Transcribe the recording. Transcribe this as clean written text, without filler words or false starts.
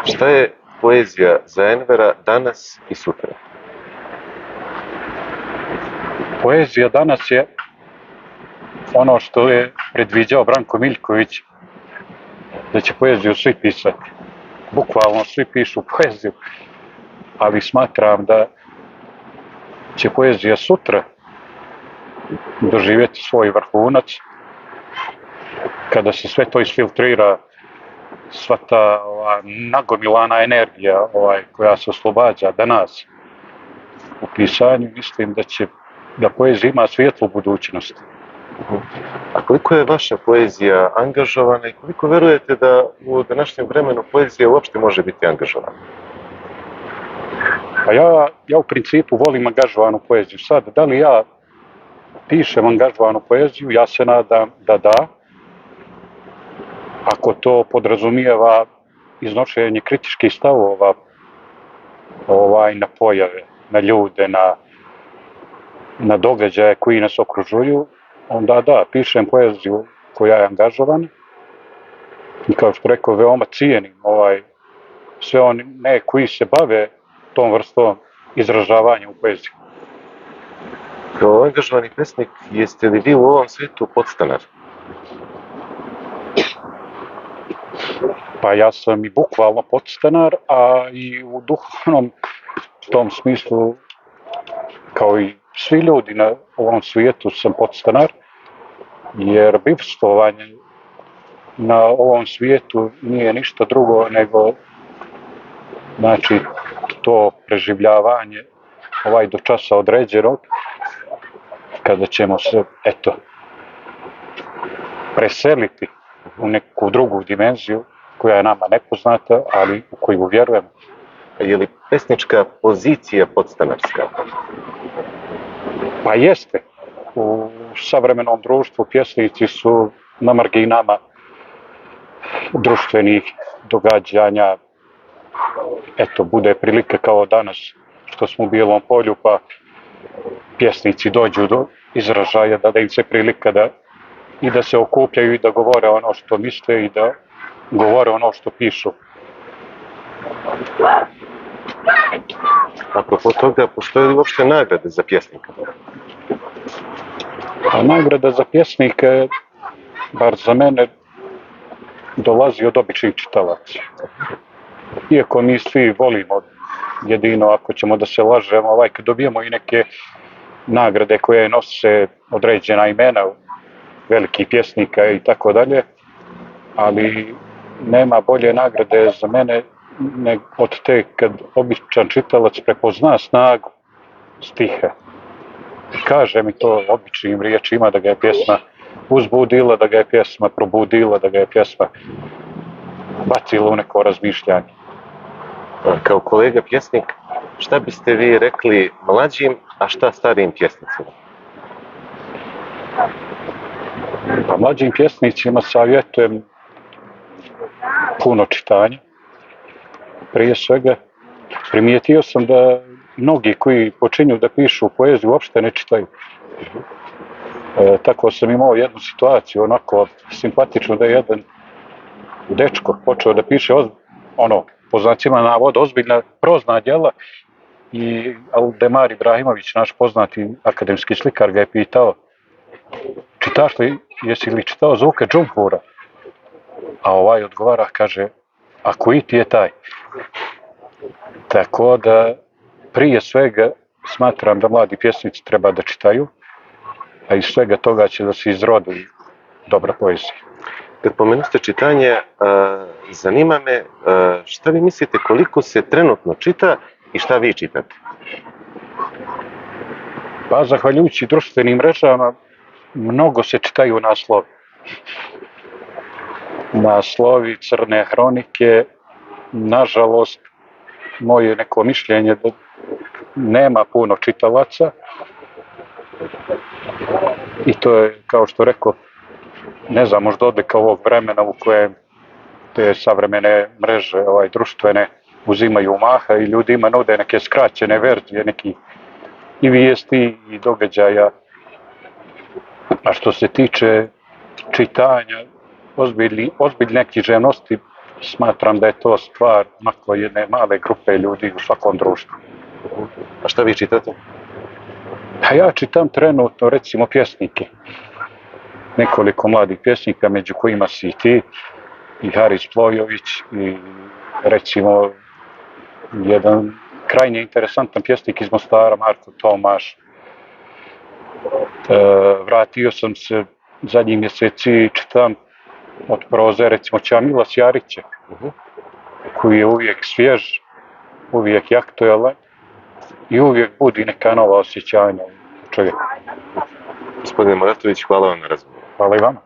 Šta je poezija za Envera danas i sutra? Poezija danas je ono što je predviđao Branko Miljković, da će poeziju svi pisati. Bukvalno svi pišu poeziju, ali smatram da će poezija sutra doživjeti svoj vrhunac kada se sve to isfiltrira, sva ta nagomilana energija koja se oslobađa danas u pisanju. Mislim da poezija ima svijetlu budućnost. A koliko je vaša poezija angažovana i koliko verujete da u današnjem vremenu poezija uopšte može biti angažovana? Pa ja u principu volim angažovanu poeziju. Sad, da li ja pišem angažovanu poeziju, ja se nadam da da. Ako to podrazumijeva iznošenje kritičkih stavova na pojave, na ljude, na događaje koji nas okružuju, onda da, pišem poeziju koja je angažovana. I kao što rekao, veoma cijenim sve one koji se bave tom vrstom izražavanja u poeziji. Kao angažovani pesnik, jeste li vi u ovom svijetu podstanar? Pa ja sam i bukvalno podstanar, a i u duhovnom tom smislu, kao i svi ljudi na ovom svijetu, sam podstanar, jer bivstvovanje na ovom svijetu nije ništa drugo nego, znači, to preživljavanje do časa određenog, kada ćemo se, preseliti u neku drugu dimenziju koja je nama nepoznata, ali u koju vjerujemo. Je li pesnička pozicija podstanarska? Pa jeste. U savremenom društvu pjesnici su na marginama društvenih događanja. Bude prilika kao danas što smo u Bijelom polju, pa pjesnici dođu do izražaja, da im se prilika da se okupljaju i da govore ono što misle i da govore ono što pišu. Apropo toga, postoje li uopšte nagrade za pjesnika? A nagrada za pjesnike, bar za mene, dolazi od običnih čitalaca. Iako mi svi volimo, jedino ako ćemo da se lažemo, kad dobijemo i neke nagrade koje nose određena imena velikih pjesnika i tako dalje, ali nema bolje nagrade za mene od te kad običan čitalac prepozna snagu stiha. Kaže mi to običnim riječima da ga je pjesma uzbudila, da ga je pjesma probudila, da ga je pjesma bacila u neko razmišljanje. Kao kolega pjesnik, šta biste vi rekli mlađim, a šta starijim pjesnicima? Pa mlađim pjesnicima savjetujem puno čitanja. Prije svega, primijetio sam da mnogi koji počinju da pišu poeziju uopšte ne čitaju. Tako sam imao jednu situaciju, onako simpatično, da je jedan dečko počeo da piše po znacima navoda ozbiljna prozna djela i Aldemar Ibrahimović, naš poznati akademski slikar, ga je pitao: jesi li čitao Zvuke Džumhura? A odgovara, kaže: a koji ti je taj? Tako da prije svega smatram da mladi pjesnici treba da čitaju, a iz svega toga će da se izrodi dobra poezija. Kad pomenuste čitanje, zanima me šta vi mislite koliko se trenutno čita i šta vi čitate? Pa zahvaljujući društvenim mrežama mnogo se čitaju naslovi. Naslovi, crne hronike. Nažalost, moje neko mišljenje da nema puno čitalaca i to je, kao što rekao, ne znam, možda odlika ovog vremena u kojem te savremene mreže društvene uzimaju maha i ljudima nude neke skraćene verzije, neki i vijesti i događaja. A što se tiče čitanja ozbiljne književnosti, Smatram da je to stvar onako jedne male grupe ljudi u svakom društvu. A šta vi čitate? A ja čitam trenutno recimo pjesnike. Nekoliko mladih pjesnika, među kojima si i ti, i Haris Plojović, i recimo jedan krajnje interesantan pjesnik iz Mostara, Marko Tomaš. Vratio sam se zadnjih mjeseci i čitam od proze recimo Čamila Sjarića, koji je uvijek svjež, uvijek aktualan i uvijek budi neka nova osjećanja u čovjeku. Gospodine Muratović, hvala vam na razgovoru. Hvala i vama.